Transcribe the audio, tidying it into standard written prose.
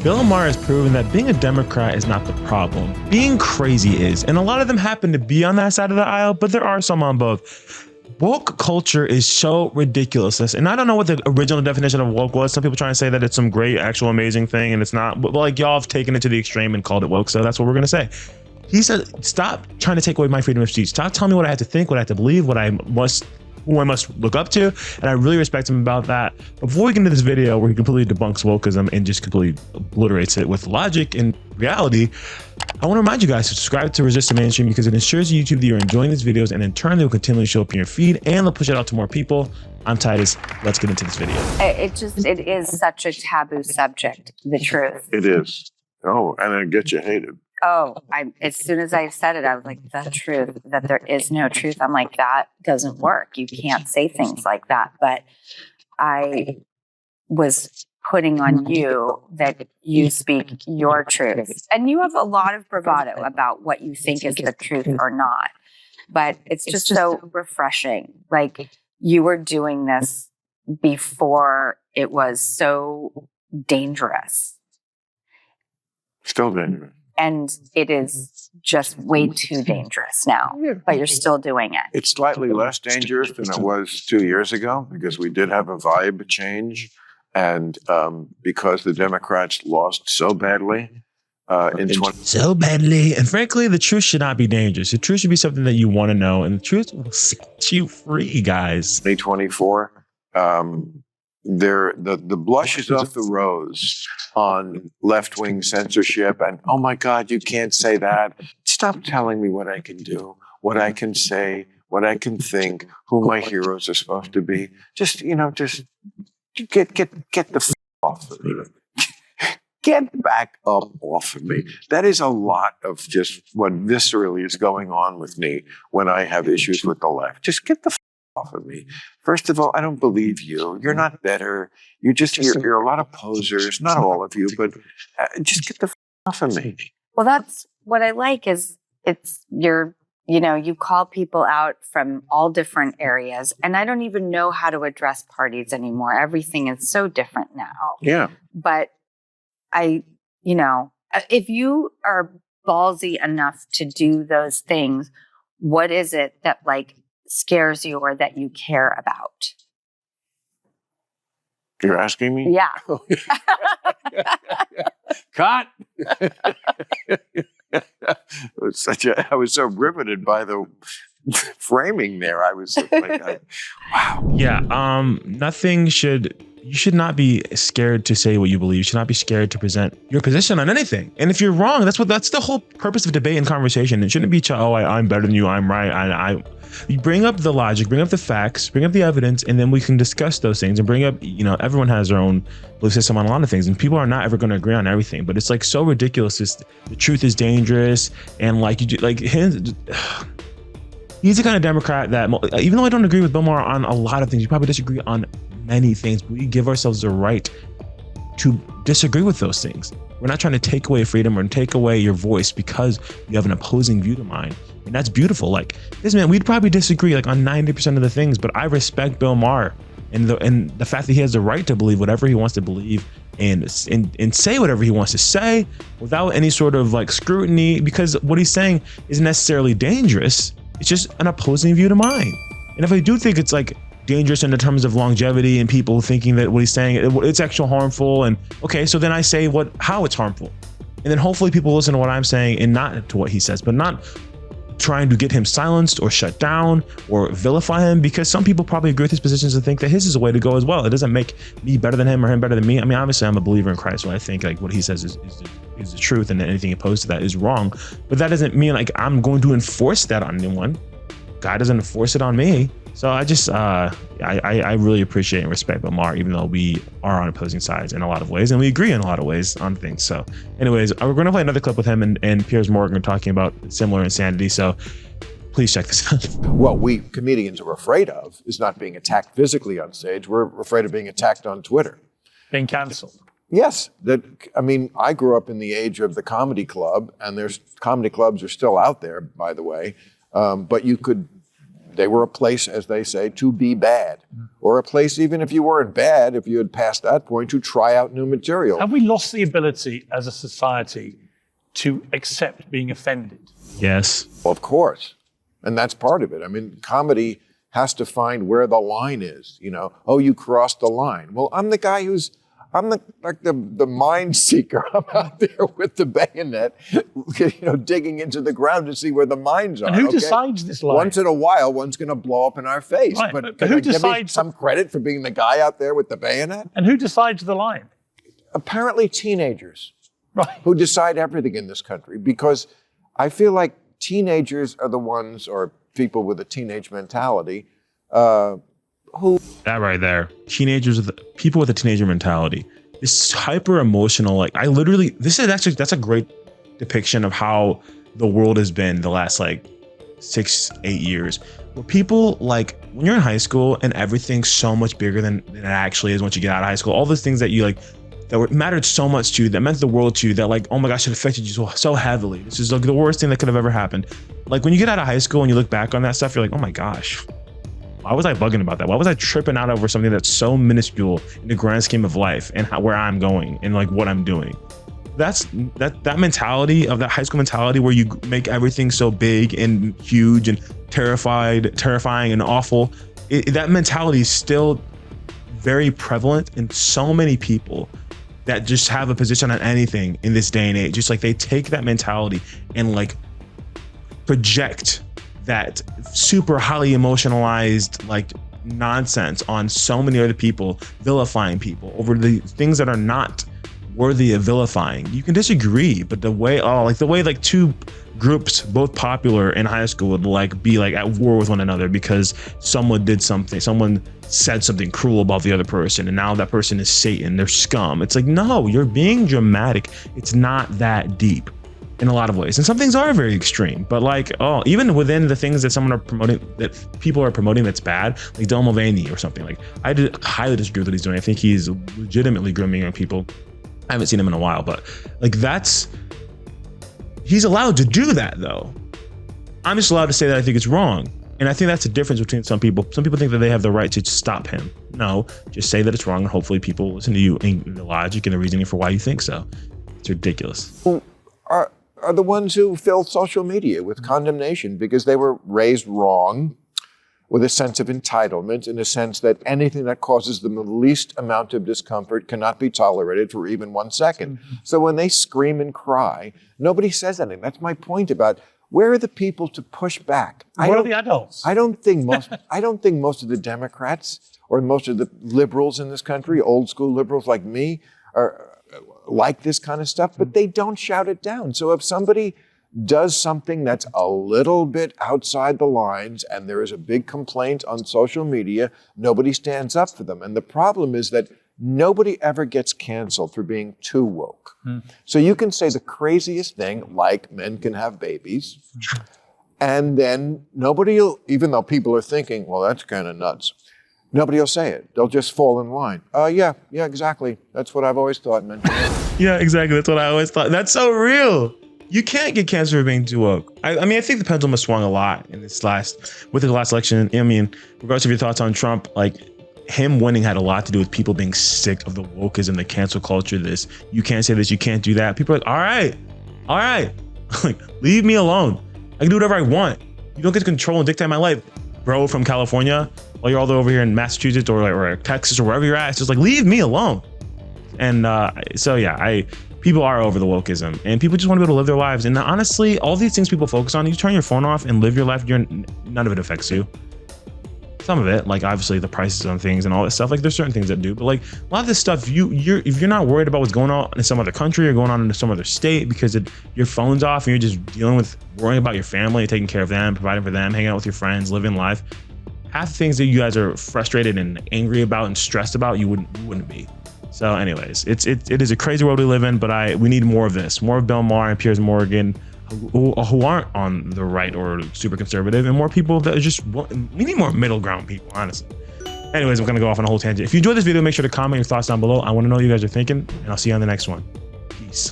Bill Maher has proven that being a Democrat is not the problem. Being crazy is. And a lot of them happen to be on that side of the aisle, but there are some on both. Woke culture is so ridiculous. And I don't know what the original definition of woke was. Some people trying to say that it's some great, actual, amazing thing, and it's not. But like, y'all have taken it to the extreme and called it woke, so that's what we're going to say. He said, stop trying to take away my freedom of speech. Stop telling me what I have to think, what I have to believe, who I must look up to, and I really respect him about that. Before we get into this video where he completely debunks wokeism and just completely obliterates it with logic and reality, I want to remind you guys to subscribe to Resist the Mainstream, because it ensures YouTube that you're enjoying these videos, and in turn they will continually show up in your feed and they'll push it out to more people. I'm Titus. Let's get into this video. It is such a taboo subject, the truth. It is. Oh, and it gets you hated. Oh, as soon as I said it, I was like, the truth, that there is no truth. I'm like, that doesn't work. You can't say things like that. But I was putting on you that you speak your truth. And you have a lot of bravado about what you think is the truth or not. But it's just so refreshing. Like, you were doing this before it was so dangerous. Still dangerous. And it is just way too dangerous now, but you're still doing it. It's slightly less dangerous than it was 2 years ago, because we did have a vibe change. And because the Democrats lost so badly so badly. And frankly, the truth should not be dangerous. The truth should be something that you want to know, and the truth will set you free, guys. 2024, the blushes off the rose on left-wing censorship, and oh my God, you can't say that. Stop telling me what I can do, what I can say, what I can think, who my heroes are supposed to be. Just get the f off of me. Get back up off of me. That is a lot of just what viscerally is going on with me when I have issues with the left. Just get the f off of me. First of all, I don't believe you. You're not better. You're a lot of posers. Not all of you, but just get the f off of me. Well, that's what I like, is you call people out from all different areas, and I don't even know how to address parties anymore. Everything is so different now. Yeah. But if you are ballsy enough to do those things, what is it that scares you or that you care about? You're asking me? Yeah. Cut. I was so riveted by the framing there. I was like, wow. Yeah. You should not be scared to say what you believe. You should not be scared to present your position on anything. And if you're wrong, that's the whole purpose of debate and conversation. It shouldn't be, I'm better than you, I'm right. You bring up the logic, bring up the facts, bring up the evidence, and then we can discuss those things and bring up, everyone has their own belief system on a lot of things, and people are not ever going to agree on everything. But it's so ridiculous. The truth is dangerous. And he's the kind of Democrat that, even though I don't agree with Bill Maher on a lot of things, you probably disagree on many things, but we give ourselves the right to disagree with those things. We're not trying to take away freedom or take away your voice because you have an opposing view to mine. And that's beautiful. This man, we'd probably disagree on 90% of the things, but I respect Bill Maher and the fact that he has the right to believe whatever he wants to believe and say whatever he wants to say without any sort of scrutiny, because what he's saying isn't necessarily dangerous. It's just an opposing view to mine. And if I do think it's dangerous in the terms of longevity and people thinking that what he's saying, it's actually harmful, and okay, so then I say how it's harmful. And then hopefully people listen to what I'm saying and not to what he says, but not trying to get him silenced or shut down or vilify him, because some people probably agree with his positions and think that his is a way to go as well. It doesn't make me better than him or him better than me. I mean, obviously I'm a believer in Christ, so I think what he says is the truth, and anything opposed to that is wrong. But that doesn't mean I'm going to enforce that on anyone. God doesn't enforce it on me. So I just, I really appreciate and respect Bill Maher, even though we are on opposing sides in a lot of ways, and we agree in a lot of ways on things. So anyways, we're going to play another clip with him and Piers Morgan talking about similar insanity. So please check this out. What we comedians are afraid of is not being attacked physically on stage. We're afraid of being attacked on Twitter. Being canceled. Yes. I grew up in the age of the comedy club, and comedy clubs are still out there, by the way. But you could they were a place, as they say, to be bad, or a place, even if you weren't bad, if you had passed that point, to try out new material. Have we lost the ability as a society to accept being offended? Yes. Of course. And that's part of it. I mean, comedy has to find where the line is, you know. Oh, you crossed the line. Well, I'm the guy I'm the mind seeker. I'm out there with the bayonet, you know, digging into the ground to see where the mines are. And who decides this line? Once in a while, one's going to blow up in our face. Right, but but can who I give me decides- some credit for being the guy out there with the bayonet? And who decides the line? Apparently teenagers Right. who decide everything in this country, because I feel like teenagers are the ones, or people with a teenage mentality, who... That right there. People with a teenager mentality. This hyper emotional, like that's a great depiction of how the world has been the last like 6-8 years. Where people, like, when you're in high school and everything's so much bigger than it actually is once you get out of high school, all those things that you like, mattered so much to you, that meant the world to you, that like, oh my gosh, it affected you so heavily. This is like the worst thing that could have ever happened. Like when you get out of high school and you look back on that stuff, you're like, oh my gosh, why was I bugging about that? Why was I tripping out over something that's so minuscule in the grand scheme of life and where I'm going and like what I'm doing? That mentality of that high school mentality where you make everything so big and huge and terrifying and awful. That mentality is still very prevalent in so many people that just have a position on anything in this day and age. Just like they take that mentality and like project that super highly emotionalized like nonsense on so many other people, vilifying people over the things that are not worthy of vilifying. You can disagree, but the way two groups both popular in high school would like be like at war with one another because someone said something cruel about the other person and now that person is Satan, they're scum. It's like, no, you're being dramatic. It's not that deep in a lot of ways. And some things are very extreme, but like, even within the things that people are promoting that's bad, like Dylan Mulvaney or something, like I highly disagree with what he's doing. I think he's legitimately grooming young people. I haven't seen him in a while, but like he's allowed to do that though. I'm just allowed to say that I think it's wrong. And I think that's the difference between some people. Some people think that they have the right to stop him. No, just say that it's wrong and hopefully people listen to you and the logic and the reasoning for why you think so. It's ridiculous. Who are the ones who fill social media with condemnation because they were raised wrong, with a sense of entitlement, in a sense that anything that causes them the least amount of discomfort cannot be tolerated for even 1 second. Mm-hmm. So when they scream and cry, nobody says anything. That's my point about where are the people to push back? What are the adults? I don't think most of the Democrats or most of the liberals in this country, old school liberals like me, are like this kind of stuff, but they don't shout it down. So if somebody does something that's a little bit outside the lines and there is a big complaint on social media, nobody stands up for them. And the problem is that nobody ever gets canceled for being too woke. So you can say the craziest thing, like men can have babies, and then nobody will, even though people are thinking, well, that's kind of nuts, nobody will say it. They'll just fall in line. Yeah, exactly. That's what I've always thought, man. Yeah, exactly. That's what I always thought. That's so real. You can't get canceled for being too woke. I mean, I think the pendulum has swung a lot in with the last election. I mean, regardless of your thoughts on Trump, like him winning had a lot to do with people being sick of the wokeism, the cancel culture, this, you can't say this, you can't do that. People are like, all right, like, leave me alone. I can do whatever I want. You don't get to control and dictate my life, bro, from California, while you're all the way over here in Massachusetts or Texas or wherever you're at. It's just like, leave me alone. And so yeah, people are over the wokeism and people just want to be able to live their lives. And honestly, all these things people focus on, you turn your phone off and live your life, none of it affects you. Some of it, like obviously the prices on things and all that stuff, like there's certain things that do, but like a lot of this stuff, if you're not worried about what's going on in some other country or going on in some other state because your phone's off and you're just dealing with worrying about your family, taking care of them, providing for them, hanging out with your friends, living life, half the things that you guys are frustrated and angry about and stressed about, you wouldn't be. So anyways, it is a crazy world we live in, but we need more of this, more of Bill Maher and Piers Morgan who aren't on the right or super conservative, and more people that are just, we need more middle ground people, honestly. Anyways, I'm gonna go off on a whole tangent. If you enjoyed this video, make sure to comment your thoughts down below. I wanna know what you guys are thinking, and I'll see you on the next one. Peace.